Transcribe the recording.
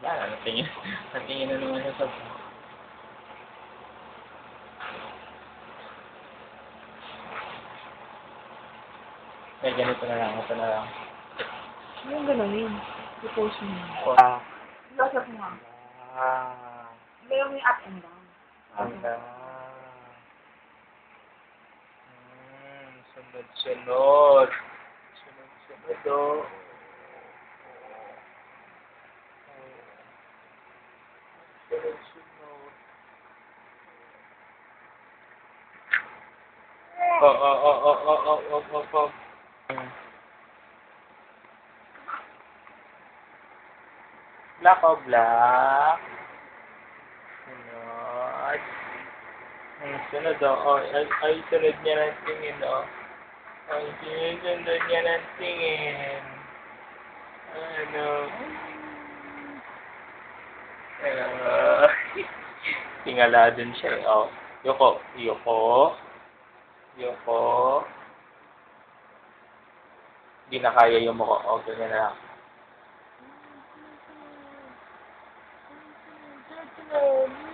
Wala, natingin. Natingin na naman siya sa... Eh, ganito na lang. Ito na lang. Ano yung galawin? I-post mo na. Ah. Close up mo nga. Ah. Galaw mo yung up and down. Handa. Sunod-sunod. Sunod-sunod, oh. Sunod-sunod. Oh. Black o black. Sunod. Sunod, oh. Ay, sunod niya ng tingin, oh. Ay, sunod niya ng tingin. Ano? Tingala din siya, eh. Oh. Yoko. Hindi na kaya yung mukha. Oh, ganyan na lang. Sunod.